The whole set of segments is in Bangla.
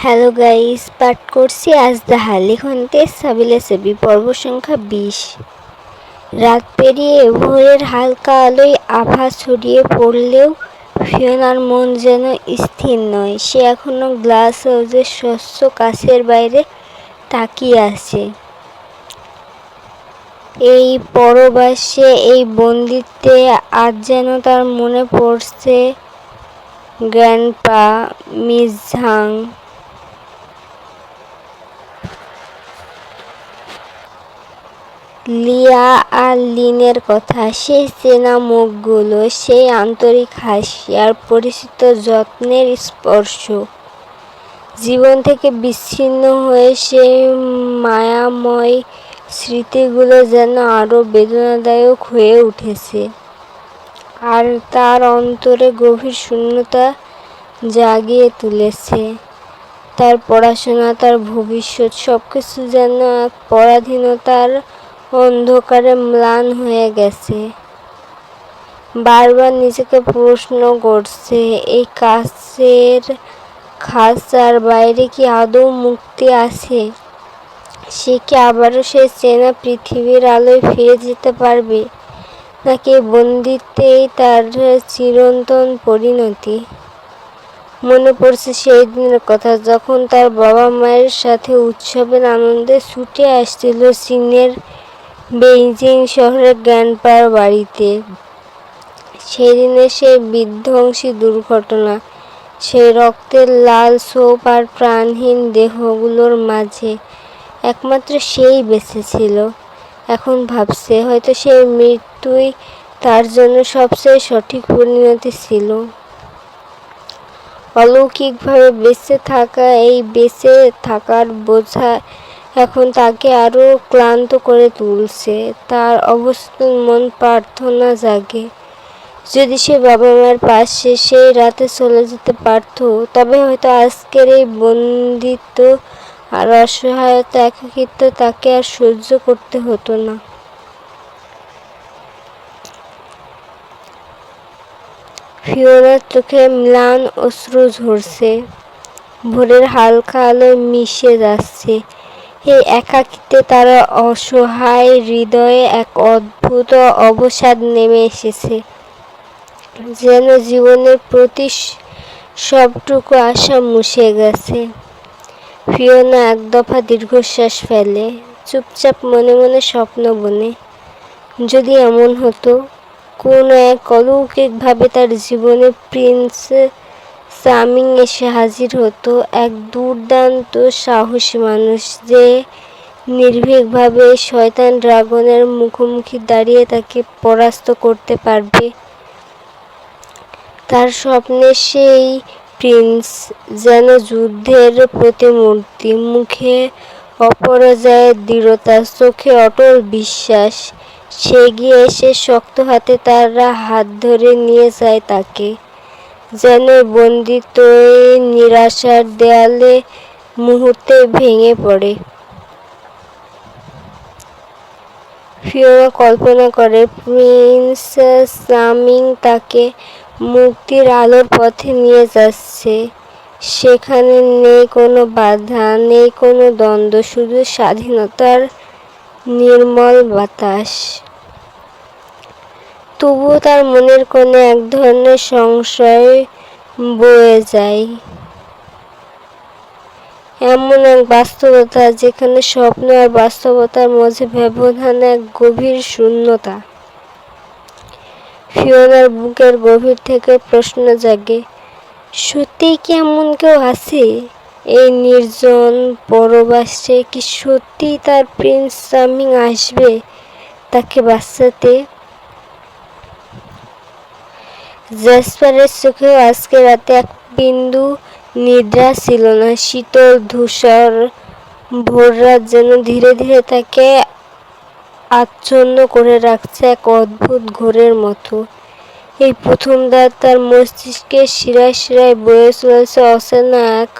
হ্যালো গাইস, পাঠ করছি আজদাহা। লেখনতে সাবিলা সেবি, পর্ব সংখ্যা 20। রাত পেরিয়ে ভোরের হালকা আলোয় আভা ছড়িয়ে পড়লেও ফিওনার মন যেন স্থির নয়। সে এখনো গ্লাস হাউসের স্বচ্ছ কাছের বাইরে তাকিয়ে আছে। এই পরবাসে, এই বন্দিত্বে আজ যেন তার মনে পড়ছে গ্র্যান্ডপা, মিস ঝাং, লিয়া আর লিনের কথা। সেই চেনা মুখগুলো, সেই আন্তরিক হাসি আর পরিচিত যত্নের স্পর্শ। জীবন থেকে বিচ্ছিন্ন হয়ে সেই মায়াময় স্মৃতিগুলো যেন আরো বেদনাদায়ক হয়ে উঠেছে, আর তার অন্তরে গভীর শূন্যতা জাগিয়ে তুলেছে। তার পড়াশোনা, তার ভবিষ্যৎ, সবকিছু যেন এক পরাধীনতার অন্ধকারে ম্লান হয়ে গেছে। বারবার নিজেকে প্রশ্ন করছে, এই কাছের খাঁচার বাইরে কি আদৌ মুক্তি আছে? সে কি আবারও সেই চেনা পৃথিবীর আলোয় ফিরে যেতে পারবে, নাকি বন্দিত্বেই তার চিরন্তন পরিণতি? মনে পড়ছে সেই দিনের কথা, যখন তার বাবা মায়ের সাথে উৎসবের আনন্দে ছুটে আসছিল চীনের বেইজিং শহরের গ্র্যান্ডপার বাড়িতে। সেদিনের সেই বিধ্বংসী দুর্ঘটনা, সেই রক্তের লাল ছোপ আর প্রাণহীন দেহগুলোর মাঝে একমাত্র সেই বেঁচে ছিল। এখন ভাবছে, হয়তো সেই মৃত্যুই তার জন্য সবচেয়ে সঠিক পরিণতি ছিল। অলৌকিকভাবে বেঁচে থাকা, এই বেঁচে থাকার বোঝা এখন তাকে আরো ক্লান্ত করে তুলছে। তার অবস্থান মন প্রার্থনা জাগে, যদি সে বাবা মায়ের পাশে সেই রাতে চলে যেতে পারত, তবে হয়তো আজকের এই বন্দিত্ব আর অসহায়তা, একাকিত্ব তাকে আর সহ্য করতে হতো না। ফিওনার চোখে ম্লান অশ্রু ঝরছে, ভোরের হালকা আলোয় মিশে যাচ্ছে। এই একাকিত্বে তার অসহায় হৃদয়ে এক অদ্ভুত অবসাদ নেমে এসেছে, যেন জীবনের প্রতি সবটুকু আশা মুছে গেছে। ফিওনা এক দফা দীর্ঘশ্বাস ফেলে, চুপচাপ মনে মনে স্বপ্ন বনে। যদি এমন হতো, কোন এক অলৌকিকভাবে তার জীবনে প্রিন্স চামিং এসে হাজির হতো, এক দুর্দান্ত সাহসী মানুষ, যে নির্ভীকভাবে শয়তান ড্রাগনের মুখোমুখি দাঁড়িয়ে তাকে পরাস্ত করতে পারবে। তার স্বপ্নে সেই প্রিন্স যেন যুদ্ধের প্রতিমূর্তি, মুখে অপরাজয়ের দৃঢ়তা, চোখে অটল বিশ্বাস। সে গিয়ে এসে শক্ত হাতে তার হাত ধরে নিয়ে যায় তাকে, যেন বন্দিত্ব নিরাশার দেয়ালে মুহূর্তে ভেঙে পড়ে। ফিওনা কল্পনা করে, প্রিন্স চামিং তাকে মুক্তির আলোর পথে নিয়ে যাচ্ছে। সেখানে নেই কোনো বাধা, নেই কোনো দ্বন্দ্ব, শুধু স্বাধীনতার নির্মল বাতাস। তবুও তার মনের কোণে এক ধরনের সংশয় বয়ে যায়। এমন এক বাস্তবতা, যেখানে স্বপ্ন আর বাস্তবতার মাঝে ব্যবধান, এক গভীর শূন্যতা। ফিওনার বুকের গভীর থেকে প্রশ্ন জাগে, সত্যিই কি এমন কেউ আছে এই নির্জন পরবাসে? কি সত্যিই তার প্রিন্স চামিং আসবে তাকে বাঁচাতে? জ্যাসপারের চোখেও আজকে রাতে এক বিন্দু নিদ্রা ছিল না। শীতল ধূসর ভোররাত যেন ধীরে ধীরে তাকে আচ্ছন্ন করে রাখছে এক অদ্ভুত ঘোরের মতো। এই প্রথম রাত তার মস্তিষ্কে শিরায় শিরায় বয়ে চলেছে অচেনা এক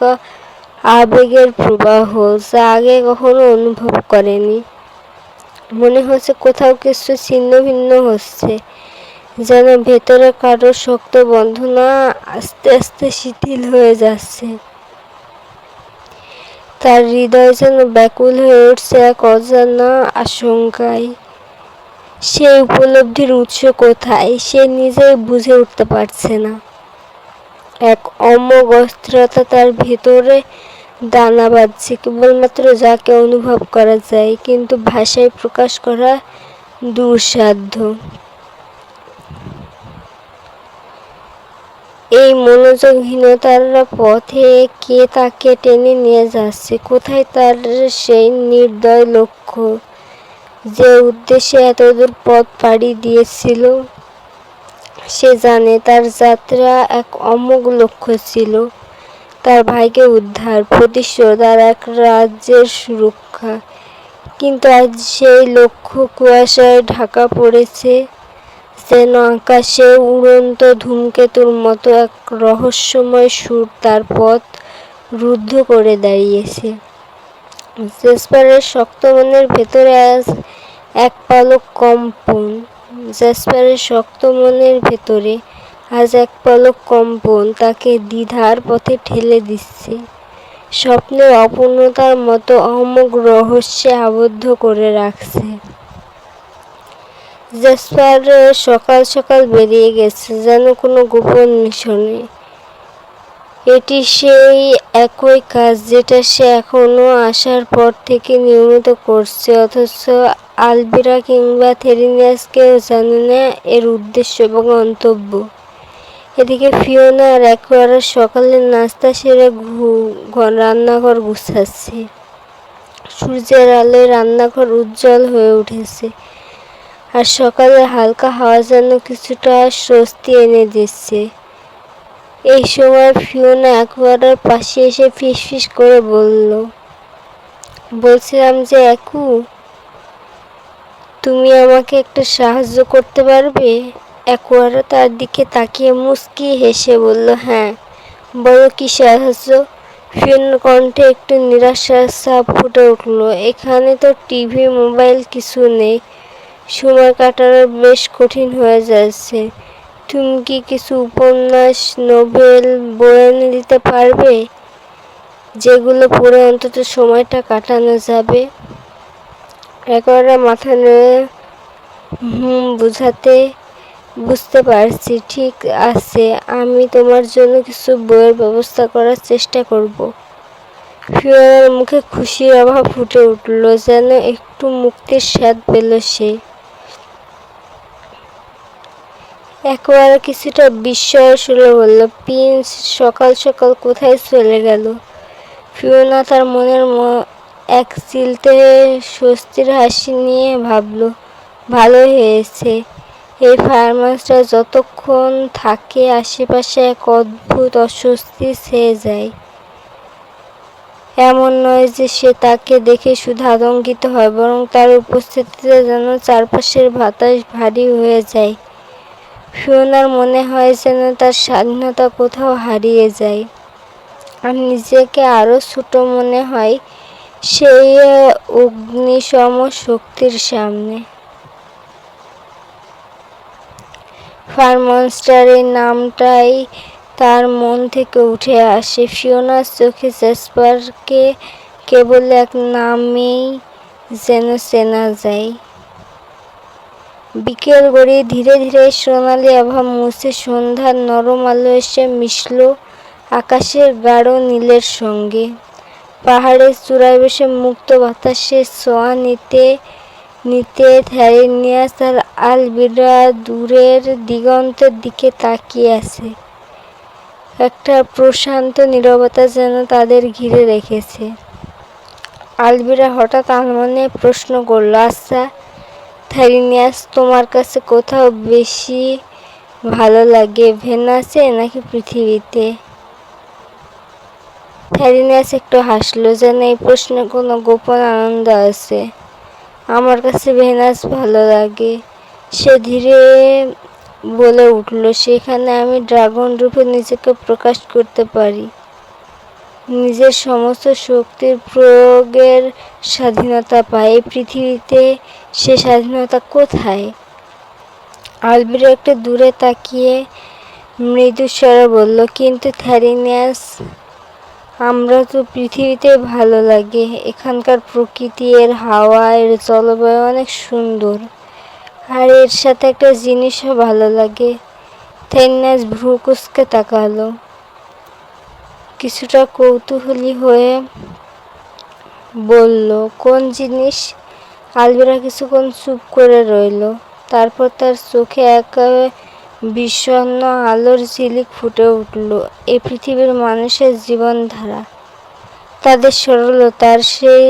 আবেগের প্রবাহ, যা আগে কখনো অনুভব করেনি। মনে হচ্ছে কোথাও কিছু ছিন্ন ভিন্ন হচ্ছে, যেন ভেতরে কারো শক্ত বন্ধনা আস্তে আস্তে শিথিল হয়ে যাচ্ছে। তার হৃদয় যেন ব্যাকুল হয়ে উঠছে এক অজানা আশঙ্কায়। সেই উপলব্ধির উৎস কোথায় সে নিজেই বুঝে উঠতে পারছে না। এক অমোঘ অস্থিরতা তার ভেতরে দানা বাঁধছে, কেবলমাত্র যাকে অনুভব করা যায়, কিন্তু ভাষায় প্রকাশ করা দুঃসাধ্য। এই মনোযোগহীনতার পথে কে তাকে টেনে নিয়ে যাচ্ছে? কোথায় তার সেই নির্দয় লক্ষ্য, যে উদ্দেশ্যে এতদূর পথ পাড়ি দিয়েছিল? সে জানে তার যাত্রা এক অমোঘ লক্ষ্য ছিল, তার ভাইকে উদ্ধার, প্রতিশোধ, আর এক রাজ্যের সুরক্ষা। কিন্তু আজ সেই লক্ষ্য কুয়াশায় ঢাকা পড়েছে, যেন আকাশে উড়ন্ত ধূমকেতুর মতো এক রহস্যময় সুর তার পথ রুদ্ধ করে দাঁড়িয়েছে। জেসপারের শক্ত মনের ভেতরে আজ এক পালক কম্পন। জেসপারের শক্ত মনের ভেতরে আজ এক পালক কম্পন তাকে দ্বিধার পথে ঠেলে দিচ্ছে, স্বপ্নের অপূর্ণতার মতো অমোঘ রহস্যে আবদ্ধ করে রাখছে। জেসপার সকাল সকাল বেরিয়ে গেছে, যেন কোনো গোপন মিশনে। এটি সেই একই কাজ যেটা সে এখনো আসার পর থেকে নিয়মিত করছে, অথচ আলবিরা কিংবা থেরিনিয়াস কেউ জানে না এর উদ্দেশ্য এবং গন্তব্য। এদিকে ফিওনা আর অ্যাকোয়ারা সকালের নাস্তা সেরে রান্নাঘর গুছাচ্ছে। সূর্যের আলোয় রান্নাঘর উজ্জ্বল হয়ে উঠেছে, আর সকালের হালকা হাওয়া যেন কিছুটা স্বস্তি এনে দিচ্ছে। এই সময় ফিওনা অ্যাকোয়ারার পাশে এসে ফিসফিস করে বলছিলাম যে অ্যাকু, তুমি আমাকে একটা সাহায্য করতে পারবে? অ্যাকোয়ারা তার দিকে তাকিয়ে মুচকি হেসে বলল, হ্যাঁ, বলো কি সাহায্য? ফিওনার কণ্ঠে একটু নিরাশার ছাপ ফুটে উঠল। এখানে তো টিভি, মোবাইল কিছু নেই, সময় কাটানো বেশ কঠিন হয়ে যাচ্ছে। তুমি কি কিছু উপন্যাস, নোবেল, বই এনে দিতে পারবে, যেগুলো পড়ে অন্তত সময়টা কাটানো যাবে? একবারে মাথা নেড়ে বুঝতে পারছি, ঠিক আছে, আমি তোমার জন্য কিছু বইয়ের ব্যবস্থা করার চেষ্টা করব। ফিওনার মুখে খুশির আভা ফুটে উঠল, যেন একটু মুক্তির স্বাদ পেল সে। একেবারে কিছুটা বিস্ময়ের সুরে বলল, প্রিন্স সকাল সকাল কোথায় চলে গেল? ফিওনা তার মনের এক চিলতে স্বস্তির হাসি নিয়ে ভাবল, ভালো হয়েছে, এই ফায়ারমাসটা যতক্ষণ থাকে আশেপাশে এক অদ্ভুত অস্বস্তি ছেয়ে যায়। এমন নয় যে সে তাকে দেখে শুধু আতঙ্কিত হয়, বরং তার উপস্থিতিতে যেন চারপাশের বাতাস ভারী হয়ে যায়। ফিওনার মনে হয় যেন তার স্বাধীনতা কোথাও হারিয়ে যায়, আর নিজেকে আরো ছোট মনে হয় সেই অগ্নিসম শক্তির সামনে। ফায়ার মনস্টার, এই নামটাই তার মন থেকে উঠে আসে। ফিওনার চোখে জেসপারকে কেবল এক নামেই যেন চেনা যায়। বিকেল গড়িয়ে ধীরে ধীরে সোনালি আভা মুছে সন্ধ্যার নরম আলো এসে মিশল আকাশের গাঢ় নীলের সঙ্গে। পাহাড়ের চূড়ায় বসে মুক্ত বাতাসে ছোঁয়া নিতে নিতে থেরিনিয়াস আর আলবিরা দূরের দিগন্তের দিকে তাকিয়ে আছে। একটা প্রশান্ত নীরবতা যেন তাদের ঘিরে রেখেছে। আলবিরা হঠাৎ আনমনে প্রশ্ন করল, আচ্ছা থেরিনিয়াস, তোমার কাছে কোথাও বেশি ভালো লাগে, ভেনাসে নাকি পৃথিবীতে? থেরিনিয়াস একটু হাসলো, যেন এই প্রশ্নে কোনো গোপন আনন্দ আছে। আমার কাছে ভেনাস ভালো লাগে, সে ধীরে বলে উঠল, সেখানে আমি ড্রাগন রূপে নিজেকে প্রকাশ করতে পারি, নিজের সমস্ত শক্তির প্রয়োগের স্বাধীনতা পাই। এই পৃথিবীতে সে স্বাধীনতা কোথায়? আলবিরা একটু দূরে তাকিয়ে মৃদু স্বরে বলল, কিন্তু থেরিনিয়াস, আমরা তো পৃথিবীতে ভালো লাগে, এখানকার প্রকৃতি, এর হাওয়া, এর জলবায়ু অনেক সুন্দর। আর এর সাথে একটা জিনিসও ভালো লাগে। থেন্যাস ভ্রু কুঁচকে তাকালো, কিছুটা কৌতূহলী হয়ে বলল, কোন জিনিস? আলভিরা কিছুক্ষণ চুপ করে রইল। তারপর তার চোখে এক বিষণ্ণ আলোর ঝিলিক ফুটে উঠল। এই পৃথিবীর মানুষের জীবনধারা, তাদের সরলতার সেই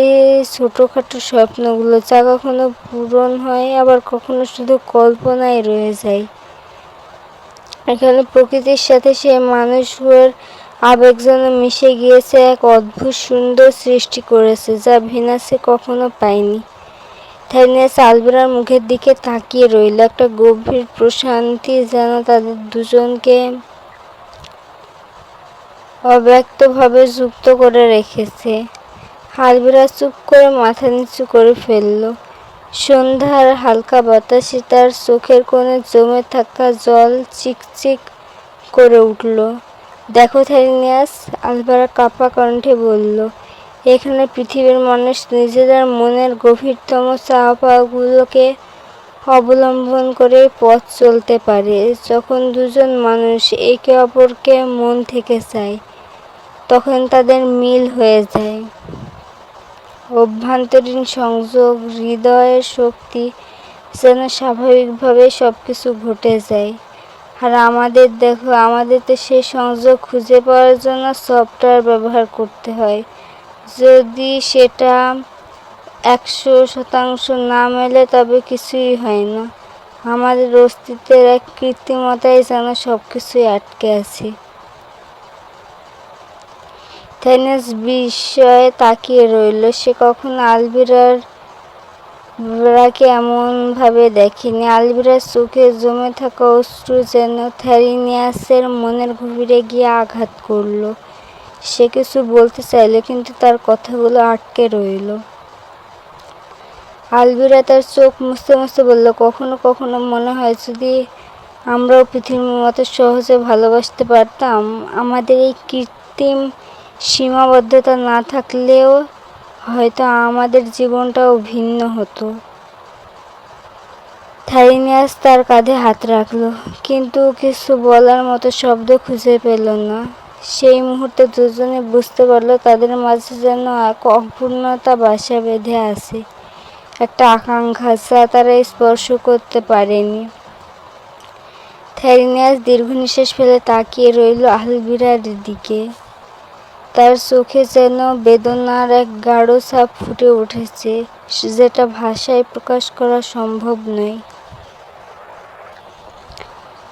ছোটখাটো স্বপ্নগুলো, যা কখনো পূরণ হয় আবার কখনো শুধু কল্পনায় রয়ে যায়। এখানে প্রকৃতির সাথে সেই মানুষগুলোর আবেগ যেন মিশে গিয়েছে, এক অদ্ভুত সুন্দর সৃষ্টি করেছে, যা ভিনাসে কখনো পায়নি। থেন্যাস আলভিরার মুখের দিকে তাকিয়ে রইল। একটা গভীর প্রশান্তি যেন তাদের দুজনকে অব্যক্তভাবে যুক্ত করে রেখেছে। আলভিরা চুপ করে মাথা নিচু করে ফেলল। সন্ধ্যার হালকা বাতাসে তার চোখের কোণে জমে থাকা জল চিকচিক করে উঠল। দেখো থেন্যাস, আলভিরা কাঁপা কণ্ঠে বলল, এখানে পৃথিবীর মানুষ নিজেদের মনের গভীরতম চাওয়াপাওয়াগুলোকে অবলম্বন করে পথ চলতে পারে। যখন দুজন মানুষ একে অপরকে মন থেকে চায়, তখন তাদের মিল হয়ে যায়। অভ্যন্তরীণ সংযোগ, হৃদয়ের শক্তি, যেন স্বাভাবিকভাবে সবকিছু ঘটে যায়। আর আমাদের দেখো, আমাদের তো সেই সংযোগ খুঁজে পাওয়ার জন্য সফটওয়্যার ব্যবহার করতে হয়। যদি সেটা 100% না মেলে তবে কিছুই হয় না। আমাদের অস্তিত্বের এক কৃত্রিমতায় যেন সবকিছুই আটকে আছে। থেন্যাস বিস্ময়ে তাকিয়ে রইল। সে কখনো আলভিরাকে এমনভাবে দেখেনি। আলভিরার চোখে জমে থাকা অশ্রু যেন থেন্যাসের মনের গভীরে গিয়ে আঘাত করল। সে কিছু বলতে চাইল, কিন্তু তার কথাগুলো আটকে রইল। আলভিরা তার চোখ মুছতে মুছতে বলল, কখনো কখনো মনে হয় যদি আমরাও পৃথিবীর মতো সহজে ভালোবাসতে পারতাম, আমাদের এই কৃত্রিম সীমাবদ্ধতা না থাকলেও হয়তো আমাদের জীবনটাও ভিন্ন হতো। থেন্যাস তার কাঁধে হাত রাখল, কিন্তু কিছু বলার মতো শব্দ খুঁজে পেল না। সেই মুহূর্তে দুজনে বুঝতে পারল তাদের মাঝে যেন এক অপূর্ণতা বাসা বেঁধে আছে, একটা আকাঙ্ক্ষা যা তারা স্পর্শ করতে পারেনি। থেন্যাস দীর্ঘ নিঃশ্বাস ফেলে তাকিয়ে রইল আলভিরার দিকে। তার চোখে যেন বেদনার এক গাঢ় ছাপ ফুটে উঠেছে, যেটা ভাষায় প্রকাশ করা সম্ভব নয়।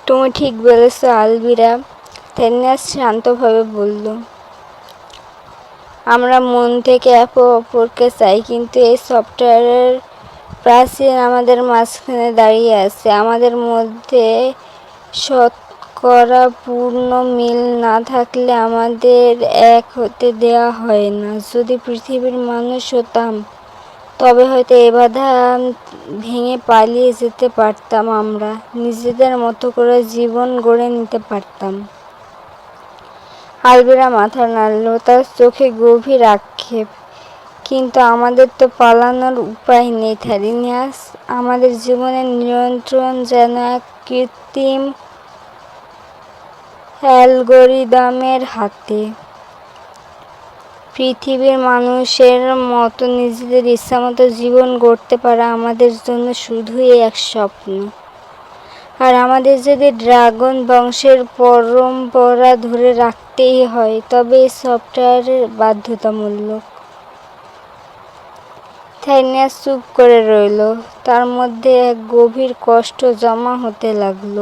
তুমি ঠিক বলেছ আলভিরা, থেন্যাস শান্তভাবে বলল। আমরা মন থেকে একে অপরকে চাই, কিন্তু এই সফটওয়্যারের প্রাচীর আমাদের মাঝখানে দাঁড়িয়ে আছে। আমাদের মধ্যে শতকরা পূর্ণ মিল না থাকলে আমাদের এক হতে দেওয়া হয় না। যদি পৃথিবীর মানুষ হতাম, তবে হয়তো এ বাধা ভেঙে পালিয়ে যেতে পারতাম, আমরা নিজেদের মতো করে জীবন গড়ে নিতে পারতাম। আলভিরা মাথা নাড়ল, তার চোখে গভীর আক্ষেপ। কিন্তু আমাদের তো পালানোর উপায় নেই থেন্যাস। আমাদের জীবনের নিয়ন্ত্রণ যেন এক কৃত্রিম অ্যালগরিদমের হাতে। পৃথিবীর মানুষের মতো নিজেদের ইচ্ছামতো জীবন গড়তে পারা আমাদের জন্য শুধুই এক স্বপ্ন। আর আমাদের যদি ড্রাগন বংশের পরম্পরা ধরে রাখতেই হয়, তবে এই সফটওয়্যার বাধ্যতামূলক। থেন্যাস চুপ করে রইল। তার মধ্যে এক গভীর কষ্ট জমা হতে লাগল।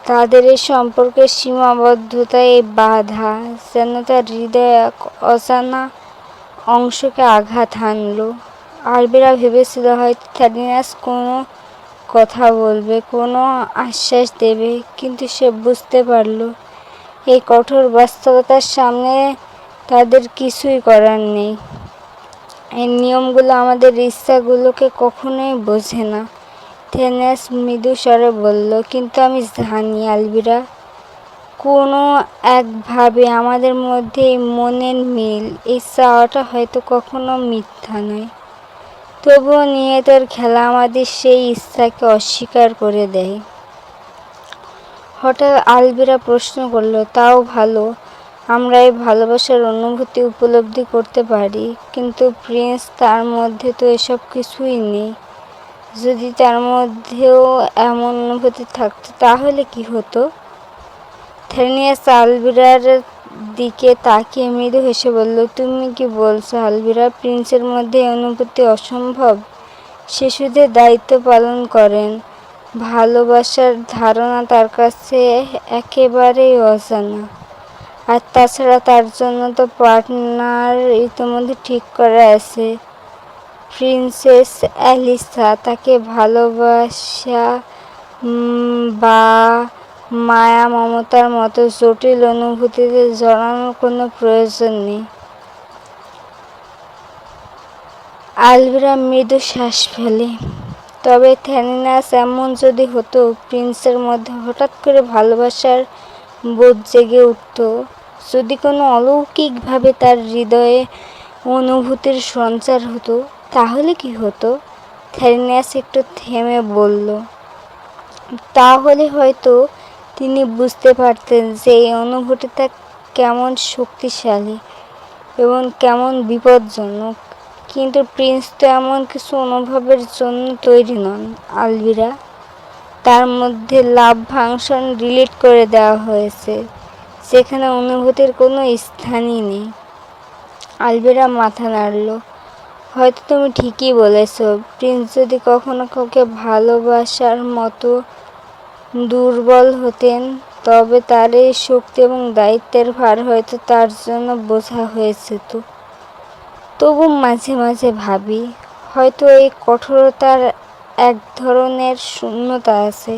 তাদের এই সম্পর্কের সীমাবদ্ধতা, এই বাধা যেন তার হৃদয়ে এক অজানা অংশকে আঘাত হানল। আলভিরা ভেবেছিল হয়তো থেন্যাস কোনো কথা বলবে, কোনো আশ্বাস দেবে, কিন্তু সে বুঝতে পারল এই কঠোর বাস্তবতার সামনে তাদের কিছুই করার নেই। এই নিয়মগুলো আমাদের ইচ্ছাগুলোকে কখনোই বোঝে না। থেন্যাস মৃদু স্বরে বলল, কিন্তু আমি জানি আলভিরা, কোনো একভাবে আমাদের মধ্যে এই মনের মিল, এই চাওয়াটা হয়তো কখনো মিথ্যা নয়। তবুও নিয়তের খেলা আমাদের সেই ইচ্ছাকে অস্বীকার করে দেয়। হঠাৎ আলভিরা প্রশ্ন করল, তাও ভালো, আমরা এই ভালোবাসার অনুভূতি উপলব্ধি করতে পারি, কিন্তু প্রিন্স, তার মধ্যে তো এসব কিছুই নেই। যদি তার মধ্যেও এমন অনুভূতি থাকতো তাহলে কি হতো? থেরেনিয়াস আলভিরার দিকে তাকিয়ে মৃদু হেসে বলল, তুমি কি বলছো আলভিরা? প্রিন্সের মধ্যে এই অনুভূতি অসম্ভব? সে শুধু দায়িত্ব পালন করেন। ভালোবাসার ধারণা তার কাছে একেবারেই অজানা। আর তাছাড়া তার জন্য তো পার্টনার ইতিমধ্যে ঠিক করা আছে, প্রিন্সেস অ্যালিসা। তাকে ভালোবাসা বা মায়া মমতার মতো জটিল অনুভূতিতে জড়ানোর কোনো প্রয়োজন নেই। আলভিরা মৃদু শ্বাস ফেলে। তবে থেরেনিয়াস, এমন যদি হতো প্রিন্সের মধ্যে হঠাৎ করে ভালোবাসার বোধ জেগে উঠত, যদি কোনো অলৌকিকভাবে তার হৃদয়ে অনুভূতির সঞ্চার হতো, তাহলে কি হতো? থেরেনিয়াস একটু থেমে বলল, তাহলে হয়তো তিনি বুঝতে পারতেন যে এই অনুভূতিটা কেমন শক্তিশালী এবং কেমন বিপজ্জনক। কিন্তু প্রিন্স তো এমন কিছু অনুভবের জন্য তৈরি নন আলভিরা। তার মধ্যে লাভ ফাংশন ডিলিট করে দেওয়া হয়েছে, যেখানে অনুভূতির কোনো স্থানই নেই। আলভিরা মাথা নাড়ল। হয়তো তুমি ঠিকই বলেছ। প্রিন্স যদি কখনো কাউকে ভালোবাসার মতো দুর্বল হতেন, তবে তার এই শক্তি এবং দায়িত্বের ভার হয়তো তার জন্য বোঝা হয়েছে। তবু মাঝে মাঝে ভাবি, হয়তো এই কঠোরতার এক ধরনের শূন্যতা আছে।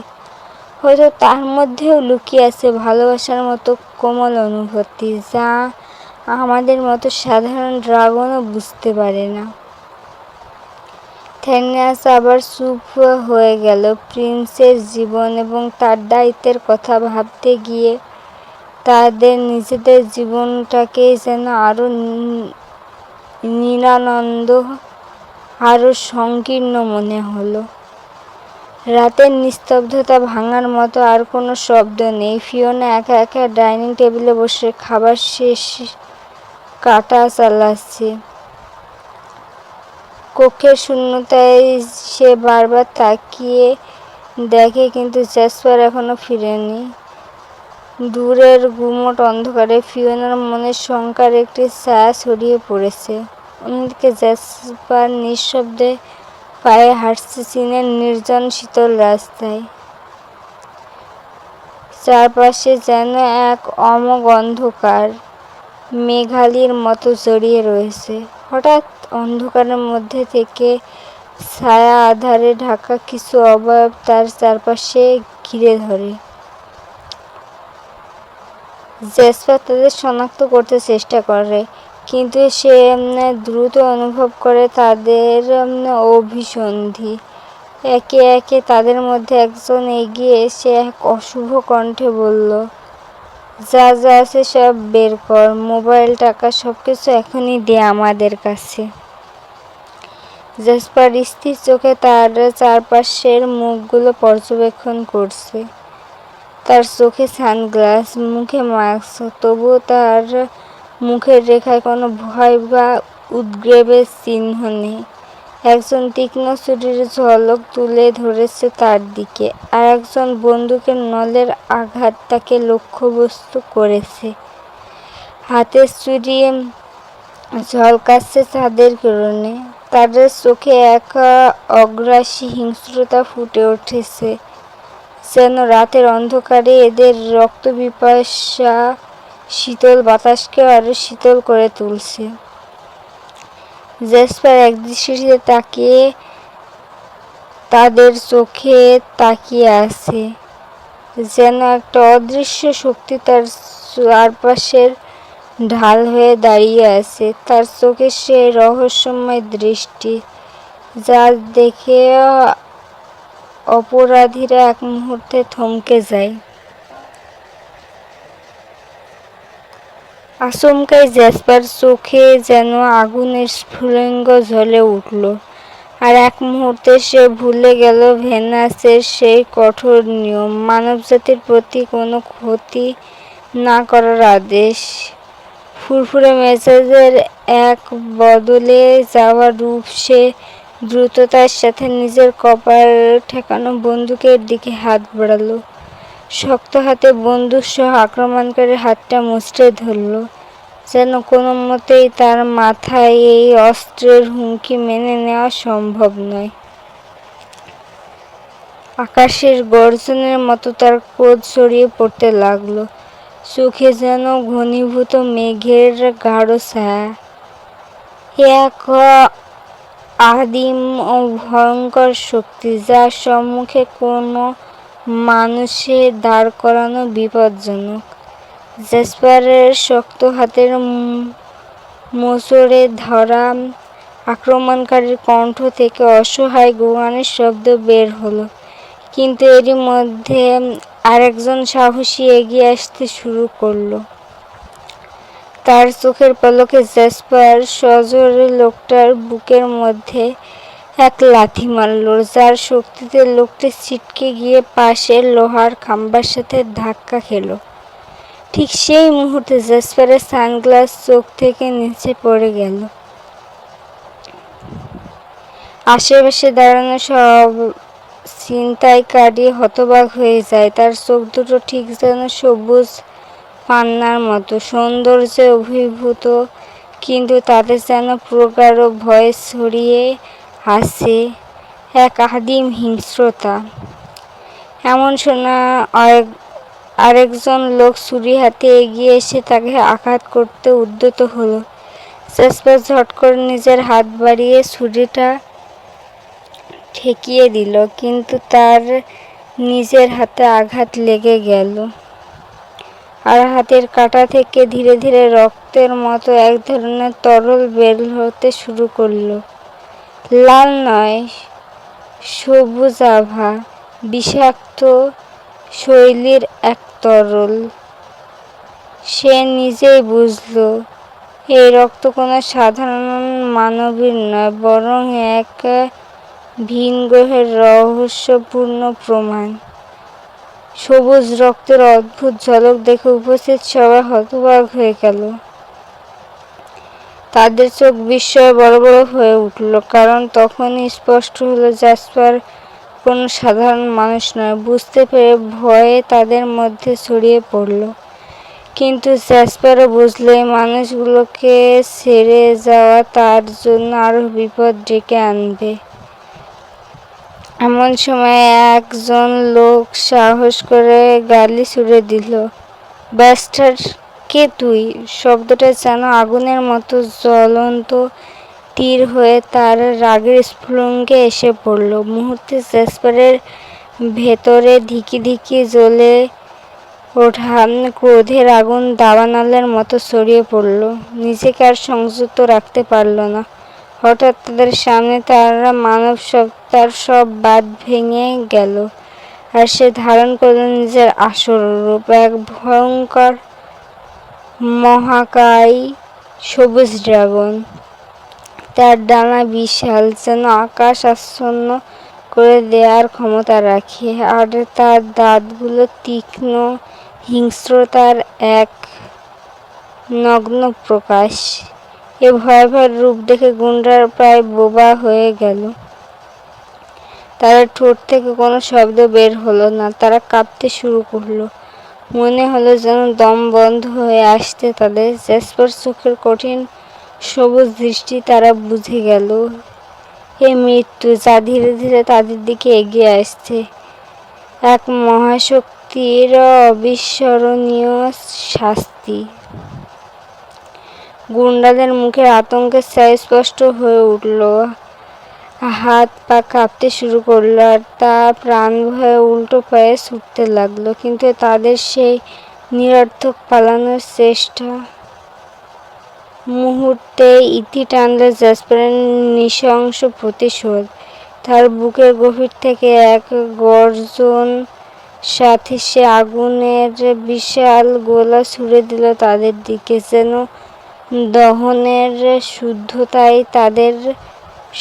হয়তো তার মধ্যেও লুকিয়ে আছে ভালোবাসার মতো কোমল অনুভূতি, যা আমাদের মতো সাধারণ ড্রাগনও বুঝতে পারে না। থেরেনিয়াস আবার চুপ হয়ে গেল। প্রিন্সের জীবন এবং তার দায়িত্বের কথা ভাবতে গিয়ে তাদের নিজেদের জীবনটাকেই যেন আরো নিরানন্দ, আরো সংকীর্ণ মনে হলো। রাতের নিস্তব্ধতা ভাঙার মতো আর কোনো শব্দ নেই। ফিওনা একা একা ডাইনিং টেবিলে বসে খাবার শেষ কাটা চালাচ্ছে। কক্ষের শূন্যতায় সে বারবার তাকিয়ে দেখে, কিন্তু জ্যাসপার এখনো ফিরেনি। দূরের গুমোট অন্ধকারে ফিওনার মনে শঙ্কার একটি ছায়া ছড়িয়ে পড়েছে। অন্যদিকে জ্যাসপার নিঃশব্দে পায়ে হাঁটছে চীনের নির্জন শীতল রাস্তায়। চারপাশে যেন এক অমোঘ অন্ধকার মেঘালির মতো জড়িয়ে রয়েছে। হঠাৎ অন্ধকারের মধ্যে থেকে ছায়া আঁধারে ঢাকা কিছু অবয়ব তার চারপাশে ঘিরে ধরে। জ্যাসপার তাদের শনাক্ত করতে চেষ্টা করে, কিন্তু সে দ্রুত অনুভব করে তাদের অভিসন্ধি। একে একে তাদের মধ্যে একজন এগিয়ে এসে এক অশুভ কণ্ঠে বলল, যা যা আছে সব বের কর, মোবাইল, টাকা, সবকিছু এখনই দে আমাদের কাছে। জ্যাসপার স্থির চোখে তার চারপাশের মুখগুলো পর্যবেক্ষণ করছে। তার চোখে সানগ্লাস, মুখে মাস্ক, তবুও তার মুখের রেখায় কোনো ভয় বা উদ্বেগের চিহ্ন নেই। একজন তীক্ষ্ণ ছুরির ঝলক তুলে ধরেছে তার দিকে, আর একজন বন্দুকের নলের আঘাত তাকে লক্ষ্যবস্তু করেছে। হাতের ছুরি ঝলকাচ্ছে চাঁদের কিরণে। তাদের চোখে এক অগ্রাসী হিংস্রতা ফুটে উঠেছে, যেন রাতের অন্ধকারে এদের রক্তপিপাসা শীতল বাতাসকেও আরো শীতল করে তুলছে। জ্যাসপার একদৃষ্টিতে তাকিয়ে তাদের চোখে তাকিয়ে আছে, যেন একটা অদৃশ্য শক্তি তার চারপাশের ঢাল হয়ে দাঁড়িয়ে আছে। তার চোখে সেই রহস্যময় দৃষ্টি, যা দেখে অপরাধীরা এক মুহূর্তে থমকে যায়। আচমকাই জ্যাসপার চোখে যেন আগুনের স্ফুলিঙ্গ জ্বলে উঠল, আর এক মুহূর্তে সে ভুলে গেল ভেনাসের সেই কঠোর নিয়ম, মানবজাতির প্রতি কোনো ক্ষতি না করার আদেশ। ফুরফুরে মেজাজের এক বদলে যাওয়া রূপ সে দ্রুততার সাথে নিজের কপাল ঠেকানো বন্দুকের দিকে হাত বাড়াল। শক্ত হাতে বন্দুক সহ আক্রমণকারীর হাতটা মুচড়ে ধরল, যেন কোনো মতেই তার মাথায় এই অস্ত্রের হুমকি মেনে নেওয়া সম্ভব নয়। আকাশের গর্জনের মতো তার ক্রোধ ছড়িয়ে পড়তে লাগল, চোখে যেন ঘনীভূত মেঘের গাঢ় ছায়া। এক আদিম ও ভয়ঙ্কর শক্তি, যার সম্মুখে কোনো মানুষের দাঁড় করানো বিপজ্জনক। জ্যাসপারের শক্ত হাতের মোচড়ে ধরা আক্রমণকারীর কণ্ঠ থেকে অসহায় গোঙানির শব্দ বের হলো, কিন্তু এরই মধ্যে আরেকজন সাহসী এগিয়ে আসতে শুরু করলো। তার চোখের পলকে জ্যাসপার সজোরে লোকটার বুকের মধ্যে এক লাথি মারল, যার শক্তিতে লোকটি ছিটকে গিয়ে পাশের লোহার খাম্বার সাথে ধাক্কা খেল। ঠিক সেই মুহূর্তে জ্যাসপারের সানগ্লাস চোখ থেকে নিচে পড়ে গেল। আশেপাশে দাঁড়ানো সব ছিনতাইকারী হতবাক হয়ে যায়। তার চোখ দুটো ঠিক যেন সবুজ পান্নার মতো, সৌন্দর্যে অভিভূত, কিন্তু তাতে যেন প্রগাঢ় ভয় ছড়িয়ে আছে, এক আদিম হিংস্রতা। এমন সময় আরেকজন লোক ছুরি হাতে এগিয়ে এসে তাকে আঘাত করতে উদ্যত হলো। জ্যাসপার ঝট করে নিজের হাত বাড়িয়ে ছুরিটা ঠেকিয়ে দিল, কিন্তু তার নিজের হাতে আঘাত লেগে গেল, আর হাতের কাঁটা থেকে ধীরে ধীরে রক্তের মতো এক ধরনের তরল বের হতে শুরু করলো। লাল নয়, সবুজ আভা, বিষাক্ত শৈলীর এক তরল। সে নিজেই বুঝল এই রক্ত কোনো সাধারণ মানবীর নয়, বরং এক ভিন গ্রহের রহস্যপূর্ণ প্রমাণ। সবুজ রক্তের অদ্ভুত ঝলক দেখে উপস্থিত সবাই হতবাক হয়ে গেল। তাদের চোখ বিস্ময়ে বড় বড় হয়ে উঠল, কারণ তখনই স্পষ্ট হলো জ্যাসপার কোনো সাধারণ মানুষ নয়। বুঝতে পেরে ভয়ে তাদের মধ্যে ছড়িয়ে পড়ল, কিন্তু জ্যাসপারও বুঝল এই মানুষগুলোকে ছেড়ে যাওয়া তার জন্য আরো বিপদ ডেকে আনবে। এমন সময় একজন লোক সাহস করে গালি ছুড়ে দিল, ব্যাস্টার্ড, কে তুই? শব্দটা যেন আগুনের মতো জ্বলন্ত তীর হয়ে তার রাগের স্ফুলিঙ্গে এসে পড়ল। মুহূর্তে জ্যাসপারের ভেতরে ধিকি ধিকি জ্বলে ওঠা ক্রোধের আগুন দাবানলের মতো ছড়িয়ে পড়ল। নিজেকে আর সংযত রাখতে পারল না। হঠাৎ তাদের সামনে তার মানব সত্তার সব বাঁধ ভেঙে গেল, আর সে ধারণ করল নিজের আসল রূপ, এক ভয়ঙ্কর মহাকায় সবুজ ড্রাগন। তার ডানা বিশাল, যেন আকাশ আচ্ছন্ন করে দেওয়ার ক্ষমতা রাখে, আর তার দাঁতগুলো তীক্ষ্ণ, হিংস্রতার এক নগ্ন প্রকাশ। এ ভয়াবহ রূপ দেখে গুন্ডারা প্রায় বোবা হয়ে গেল। তাদের ঠোঁট থেকে কোনো শব্দ বের হলো না, তারা কাঁপতে শুরু করলো, মনে হলো যেন দম বন্ধ হয়ে আসছে তাদের। জ্যাসপার চোখের কঠিন সবুজ দৃষ্টি তারা বুঝে গেল, এ মৃত্যু, যা ধীরে ধীরে তাদের দিকে এগিয়ে আসছে, এক মহাশক্তির অবিস্মরণীয় শাস্তি। গুন্ডাদের মুখের আতঙ্কের ছায়া স্পষ্ট হয়ে উঠল, হাত পা কাঁপতে শুরু করলো, আর তা প্রাণ ভয়ে উল্টো পায়ে ছুটতে লাগলো। কিন্তু তাদের সেই নিরর্থক পালানোর চেষ্টা মুহূর্তে ইতি টানল জ্যাসপারের নৃশংস প্রতিশোধ। তার বুকের গভীর থেকে এক গর্জন সাথে সে আগুনের বিশাল গোলা ছুড়ে দিল তাদের দিকে, যেন দহনের শুদ্ধতাই তাদের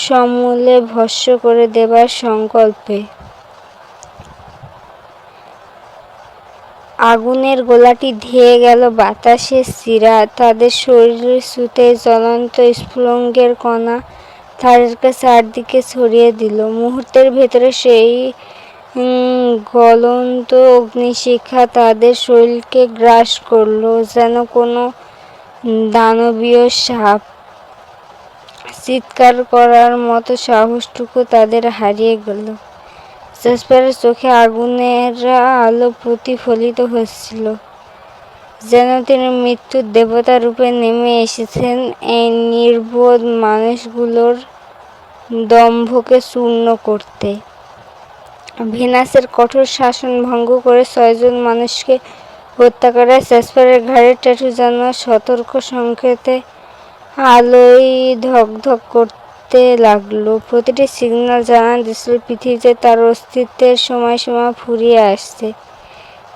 সমূলে ভস্ম করে দেবার সংকল্পে। আগুনের গোলাটি ধেয়ে গেল বাতাসে চিরা, তাদের শরীর ছুঁতে জ্বলন্ত স্ফুলিঙ্গের কণা তাদেরকে চারদিকে ছড়িয়ে দিল। মুহূর্তের ভেতরে সেই জ্বলন্ত অগ্নিশিখা তাদের শরীরকে গ্রাস করল, যেন কোনো দানবীয় সাপ। চিৎকার করার মতো সাহসটুকু তাদের হারিয়ে গেল। জেসপারের চোখে আগুনের আলো প্রতিফলিত হচ্ছিল, যেন তিনি মৃত্যুর দেবতা রূপে নেমে এসেছেন এই নির্বোধ মানুষগুলোর দম্ভকে চূর্ণ করতে। ভেনাসের কঠোর শাসন ভঙ্গ করে 6 জন মানুষকে হত্যা করে জেসপারের ঘাড়ের ট্যাটু যেন সতর্ক সংকেতে আলোয় ধকধক করতে লাগলো। প্রতিটি সিগন্যাল জানান দিচ্ছিল পৃথিবীতে তার অস্তিত্বের সময়সীমা ফুরিয়ে আসছে।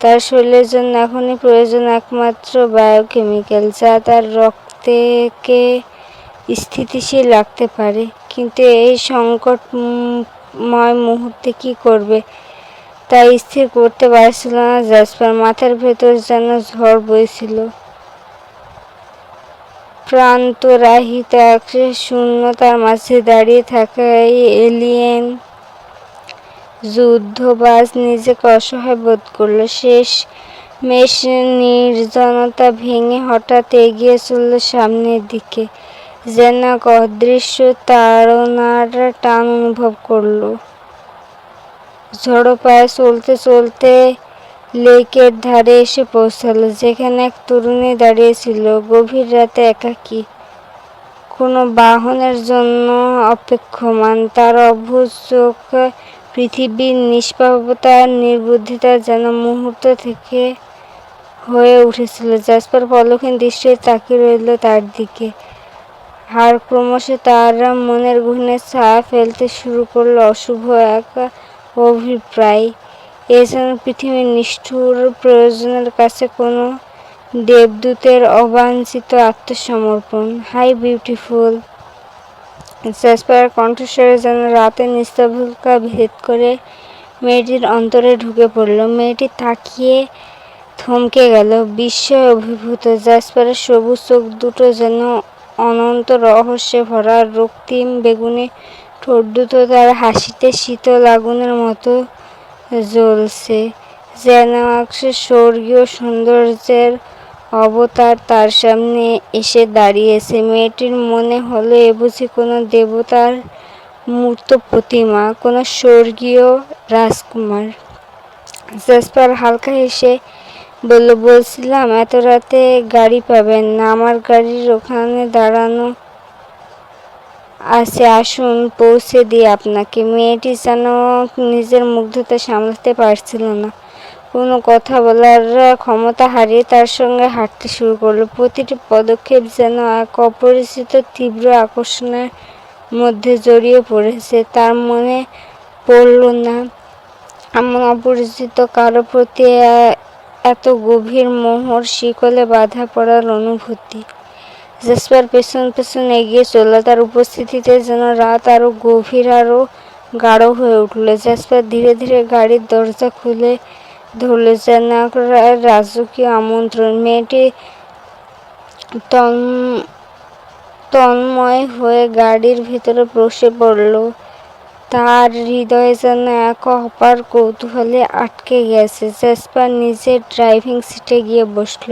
তার শরীরের জন্য এখনই প্রয়োজন একমাত্র বায়োকেমিক্যাল, যা তার রক্তকে স্থিতিশীল রাখতে পারে। কিন্তু এই সংকটময় মুহূর্তে কি করবে তা স্থির করতে পারছিল না জেসপার। মাথার ভেতর যেন ঝড় বইছিল। প্রান্তরাহিত এক শূন্যতার মাঝে দাঁড়িয়ে থাকা এই এলিয়েন যুদ্ধবাজ নিজেকে অসহায় বোধ করল। শেষ মেষ নির্জনতা ভেঙে হঠাৎ এগিয়ে চলল সামনের দিকে, যেন এক অদৃশ্য তাড়নার টান অনুভব করল। ঝড়ো পায়ে চলতে চলতে লেকের ধারে এসে পৌঁছালো, যেখানে এক তরুণী দাঁড়িয়েছিল, গভীর রাতে একাকী, কোনো বাহনের জন্য অপেক্ষমান। তার অবুঝ চোখ পৃথিবীর নিষ্পাপতা আর নির্বুদ্ধিতা যেন মুহূর্ত থেকে হয়ে উঠেছিল। জেসপার পলকহীন দৃষ্টিতে তাকিয়ে রইল তার দিকে, আর ক্রমশ তার মনের গহীনে ছায়া ফেলতে শুরু করল অশুভ এক অভিপ্রায়। এ যেন পৃথিবীর নিষ্ঠুর প্রয়োজনের কাছে কোনো দেবদূতের অবাঞ্ছিত আত্মসমর্পণ। Hi beautiful! জেসপারের কণ্ঠস্বরে যেন রাতের নিস্তব্ধতা ভেদ করে মেয়েটির অন্তরে ঢুকে পড়ল। মেয়েটি তাকিয়ে থমকে গেল, বিস্ময়ে অভিভূত। জেসপারের সবুজ চোখ দুটো যেন অনন্ত রহস্যে ভরা, রক্তিম বেগুনি ঠোঁট দুটো তার হাসিতে শীতল আগুনের মতো জ্বলছে, যেন এক স্বর্গীয় সৌন্দর্যের অবতার তার সামনে এসে দাঁড়িয়েছে। মেয়েটির মনে হলো এ বুঝি কোনো দেবতার মূর্ত প্রতিমা, কোনো স্বর্গীয় রাজকুমার। জেসপার হালকা হেসে বলল, বলছিলাম এত রাতে গাড়ি পাবেন না, আমার গাড়ির ওখানে দাঁড়ানো আছে, আসুন পৌঁছে দিই আপনাকে। মেয়েটি যেন নিজের মুগ্ধতা সামলাতে পারছিল না, কোনো কথা বলার ক্ষমতা হারিয়ে তার সঙ্গে হাঁটতে শুরু করলো। প্রতিটি পদক্ষেপ যেন এক অপরিচিত তীব্র আকর্ষণের মধ্যে জড়িয়ে পড়েছে। তার মনে পড়ল না এমন অপরিচিত কারো প্রতি এত গভীর মোহর শিকলে বাঁধা পড়ার অনুভূতি। জেসপার পেছন পেছন এগিয়ে চলল, তার উপস্থিতিতে যেন রাত আরো গভীর, আরো গাঢ় হয়ে উঠল। জেসপার ধীরে ধীরে গাড়ির দরজা খুলে ধরল, যেন এক রাজকীয় আমন্ত্রণ। মেয়েটি তন্ময় হয়ে গাড়ির ভেতরে বসে পড়ল। তার হৃদয় যেন এক অপার কৌতূহলে আটকে গেছে। জেসপার নিজের ড্রাইভিং সিটে গিয়ে বসল,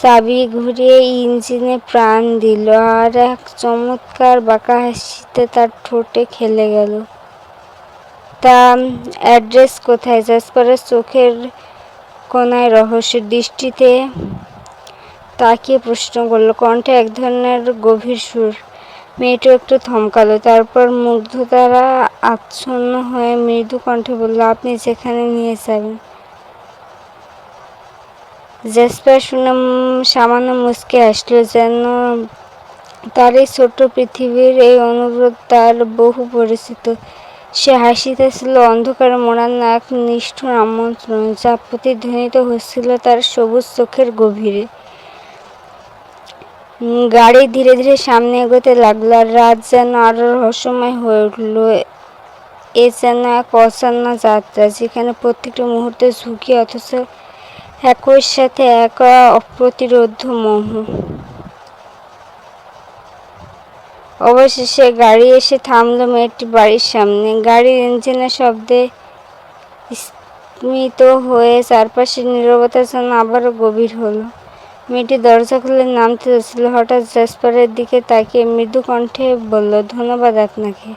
চাবি ঘুরিয়ে ইঞ্জিনে প্রাণ দিল, আর এক চমৎকার বাঁকা হাসিতে তার ঠোঁটে খেলে গেল। তা অ্যাড্রেস কোথায়? জেসপারের চোখের কোণায় রহস্যের দৃষ্টিতে তাকিয়ে প্রশ্ন করল, কণ্ঠে এক ধরনের গভীর সুর। মেয়েটি একটু থমকালো, তারপর মুগ্ধতারা আচ্ছন্ন হয়ে মৃদু কণ্ঠে বলল, আপনি যেখানে নিয়ে যাবেন। জেসপার শুনে সামান্য মুচকি হাসল, যেন তার এই ছোট্ট পৃথিবীর এই অনুরোধ তার বহু পরিচিত। সে হাসিতেছিল অন্ধকারে মোড়ানো এক নিষ্ঠুর আমন্ত্রণ, যা প্রতিধ্বনিত হচ্ছিল তার সবুজ চোখের গভীরে। গাড়ি ধীরে ধীরে সামনে এগোতে লাগলো, আর রাত যেন আরো রহস্যময় হয়ে উঠল। এ যেন এক অজানা যাত্রা, যেখানে প্রত্যেকটা মুহূর্তে ঝুঁকি, অথচ একই সাথে এক অপ্রতিরোধ্য মোহ। অবশেষে গাড়ি এসে থামলো মেয়েটির বাড়ির সামনে। গাড়ির ইঞ্জিনের শব্দে স্মিত হয়ে চারপাশের নীরবতা যেন আবারও গভীর হলো। মেয়েটি দরজা খুলে নামতে যাচ্ছিল, হঠাৎ জেসপারের দিকে তাকিয়ে মৃদু কণ্ঠে বলল, ধন্যবাদ আপনাকে।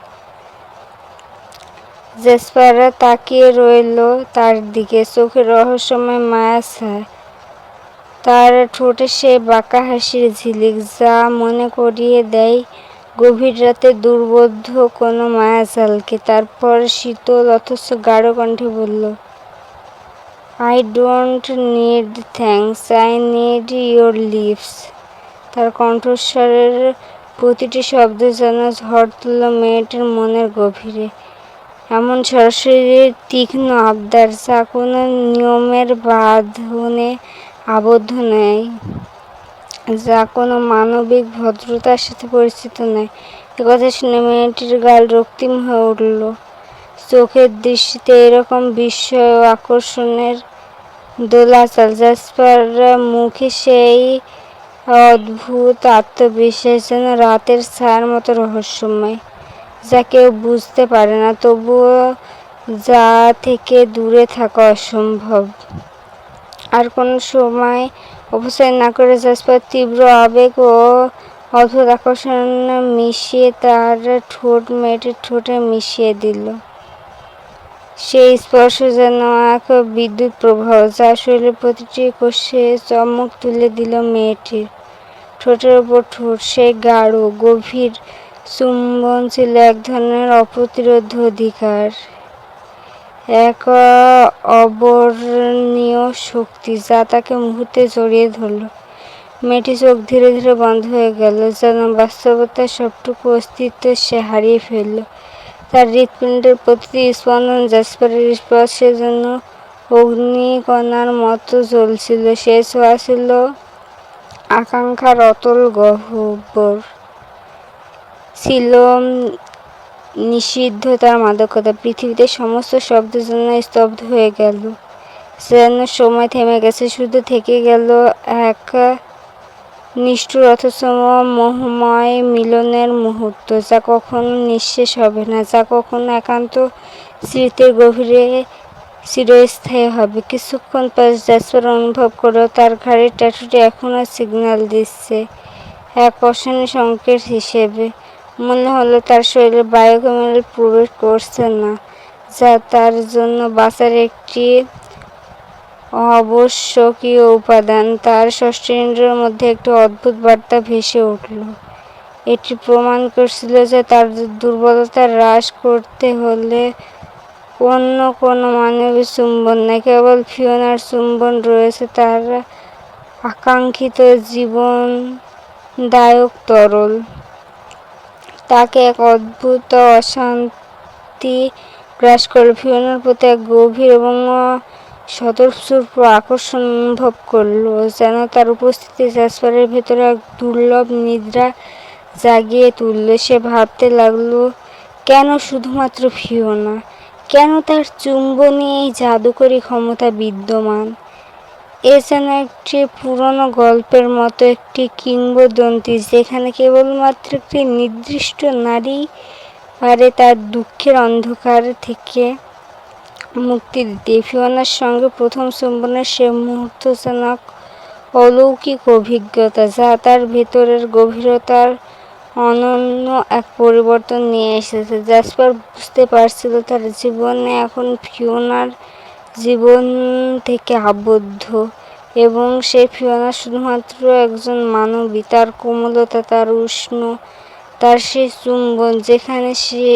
জেসপার তাকিয়ে রইল তার দিকে, চোখে রহস্যময় মায়া ছায়া। তার ঠোঁটে সে বাঁকা হাসির ঝিলিক, যা মনে করিয়ে দেয় গভীর রাতে দুর্বোধ্য কোনো মায়াজালকে। তারপর শীতল অথচ গাঢ় কণ্ঠে বলল, I don't need thanks, I need your leaves. তার কণ্ঠস্বরের প্রতিটি শব্দ যেন ঝড় তুলল মেয়েটির মনের গভীরে। এমন সরাসরি তীক্ষ্ণ আবদার, যা কোনো নিয়মের বাঁধনে আবদ্ধ নয়, যা কোনো মানবিক ভদ্রতার সাথে পরিচিত নয়। একথা শুনে মেয়েটির গাল রক্তিম হয়ে উঠল। চোখের দৃষ্টিতে এরকম বিস্ময় ও আকর্ষণের দোলাচল। জেসপার মুখে সেই অদ্ভুত আত্মবিশ্বাস, যেন রাতের ছায়ার মতো রহস্যময়, যা কেউ বুঝতে পারে না, তবুও যা থেকে দূরে থাকা অসম্ভব। আর কোনো সময় অপচয় না করে জেসপার তীব্র আবেগ ও অদ্ভুত আকর্ষণ মিশিয়ে তার ঠোঁট মেয়েটির ঠোঁটে মিশিয়ে দিল। সেই স্পর্শ যেন এক বিদ্যুৎ প্রবাহ, যা শরীরের প্রতিটি কোষে চমক তুলে দিল মেয়েটির। ঠোঁটের ওপর ঠোঁট, সেই গাঢ় গভীর চুম্বন ছিল এক ধরনের অপ্রতিরোধ্য অধিকার, এক অবর্ণনীয় শক্তি, যা তাকে মুহূর্তে জড়িয়ে ধরল। মেয়েটির চোখ ধীরে ধীরে বন্ধ হয়ে গেল, যেন বাস্তবতার সবটুকু অস্তিত্ব সে হারিয়ে ফেলল। তার হৃৎপিণ্ডের প্রতিটি স্পন্দন জেসপারের স্পর্শের জন্য অগ্নিকণার মতো জ্বলছিল। সে ছোঁয়া ছিল আকাঙ্ক্ষার অতল গহ্বর, ছিল নিষিদ্ধতার মাদকতা। পৃথিবীতে সমস্ত শব্দ যেন স্তব্ধ হয়ে গেল, যেন সময় থেমে গেছে। শুধু থেকে গেল এক নিষ্ঠুর অথচ মোহময় মিলনের মুহূর্ত, যা কখনো নিঃশেষ হবে না, যা কখনো একান্ত স্মৃতির গভীরে চিরস্থায়ী হবে। কিছুক্ষণ পর জেসপার অনুভব করল তার ঘাড়ের ট্যাটুটি এখনো সিগন্যাল দিচ্ছে, এক অশনি সংকেত হিসেবে। মনে হলো তার শরীরে বায়োকেমিক্যাল প্রবেশ করছে না, যা তার জন্য বাঁচার একটি আবশ্যকীয় উপাদান। তার ষষ্ঠ ইন্দ্রিয়ের মধ্যে একটি অদ্ভুত বার্তা ভেসে উঠল। এটি প্রমাণ করছিল যে তার দুর্বলতা হ্রাস করতে হলে অন্য কোনো মানবী চুম্বন নয়, কেবল ফিওনার চুম্বন রয়েছে তার আকাঙ্ক্ষিত জীবনদায়ক তরল। তাকে এক অদ্ভুত অশান্তি গ্রাস করল। ফিওনার প্রতি এক গভীর এবং স্বতঃস্ফূর্ত আকর্ষণ অনুভব করল, যেন তার উপস্থিতি জেসপারের ভেতরে এক দুর্লভ নিদ্রা জাগিয়ে তুলল। সে ভাবতে লাগলো, কেন শুধুমাত্র ফিওনা? কেন তার চুম্বনে এই জাদুকরী ক্ষমতা বিদ্যমান? এ যেন একটি পুরনো গল্পের মতো, একটি কিংবদন্তি, যেখানে কেবলমাত্র একটি নির্দিষ্ট নারী পারে তার দুঃখের অন্ধকার থেকে মুক্তি দিতে। ফিওনার সঙ্গে প্রথম চুম্বনের সে মুহূর্ত যেন অলৌকিক অভিজ্ঞতা, যা তার ভেতরের গভীরতার অনন্য এক পরিবর্তন নিয়ে এসেছে। জেসপার বুঝতে পারছিল তার জীবনে এখন ফিওনার জীবন থেকে আবদ্ধ, এবং সে ফিওনা শুধুমাত্র একজন মানবী। তার কোমলতা, তার উষ্ণ, তার সেই চুম্বন, যেখানে সে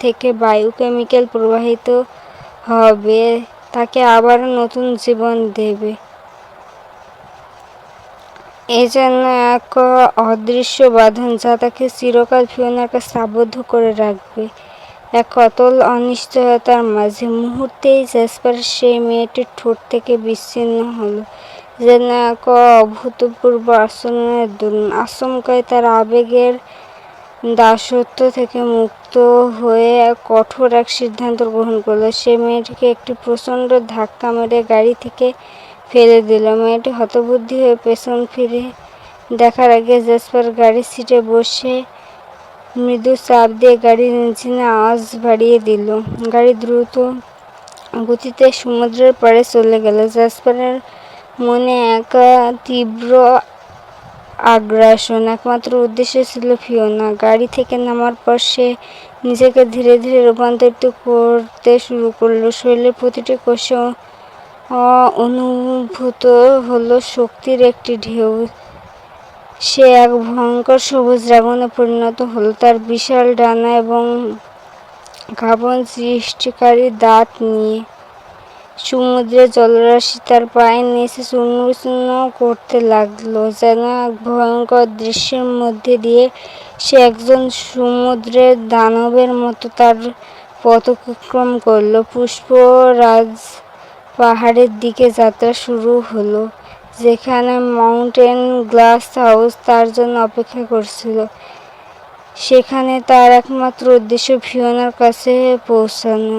থেকে বায়োকেমিক্যাল প্রবাহিত হবে, তাকে আবারও নতুন জীবন দেবে। এ যেন এক অদৃশ্য বাঁধন, যা তাকে চিরকাল ফিওনার কাছে আবদ্ধ করে রাখবে। এক অতল অনিশ্চয়তার মাঝে মুহূর্তেই জ্যাসপার সেই মেয়েটির ঠোঁট থেকে বিচ্ছিন্ন হলো, যেন এক অভূতপূর্ব আচরণের দরুন। আচমকাই তার আবেগের দাসত্ব থেকে মুক্ত হয়ে কঠোর এক সিদ্ধান্ত গ্রহণ করল। সে মেয়েটিকে একটি প্রচণ্ড ধাক্কা মেরে গাড়ি থেকে ফেলে দিল। মেয়েটি হতবুদ্ধি হয়ে পেছন ফিরে দেখার আগে জ্যাসপার গাড়ির সিটে বসে মৃদু চাপ দিয়ে গাড়ির ইঞ্জিনে আওয়াজ বাড়িয়ে দিল। গাড়ি দ্রুত গতিতে সমুদ্রের পাড়ে চলে গেল। জ্যাসপারের মনে এক তীব্র আগ্রাসন, একমাত্র উদ্দেশ্য ছিল ফিয়োনা। গাড়ি থেকে নামার পর সে নিজেকে ধীরে ধীরে রূপান্তরিত করতে শুরু করলো। শরীরের প্রতিটি কোষে অনুভূত হলো শক্তির একটি ঢেউ। সে এক ভয়ঙ্কর সবুজ ড্রাগনে পরিণত হলো, তার বিশাল ডানা এবং কাঁপন সৃষ্টিকারী দাঁত নিয়ে। সমুদ্রের জলরাশি তার পায়ের নিচে চূর্ণ করতে লাগলো। যেন এক ভয়ঙ্কর দৃশ্যের মধ্যে দিয়ে সে একজন সমুদ্রের দানবের মতো তার পথ অতিক্রম করল। পুষ্পরাজ পাহাড়ের দিকে যাত্রা শুরু হলো, যেখানে মাউন্টেন গ্লাস হাউস তার জন্য অপেক্ষা করছিল। সেখানে তার একমাত্র উদ্দেশ্য ফিয়োনার কাছে পৌঁছানো,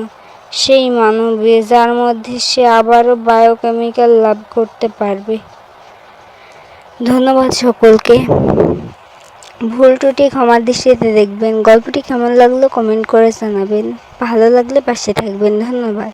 সেই মানবী যার মধ্যে সে আবারও বায়োকেমিক্যাল লাভ করতে পারবে। ধন্যবাদ সকলকে। ভুল ত্রুটি ক্ষমার দৃষ্টিতে দেখবেন। গল্পটি কেমন লাগলো কমেন্ট করে জানাবেন। ভালো লাগলে পাশে থাকবেন। ধন্যবাদ।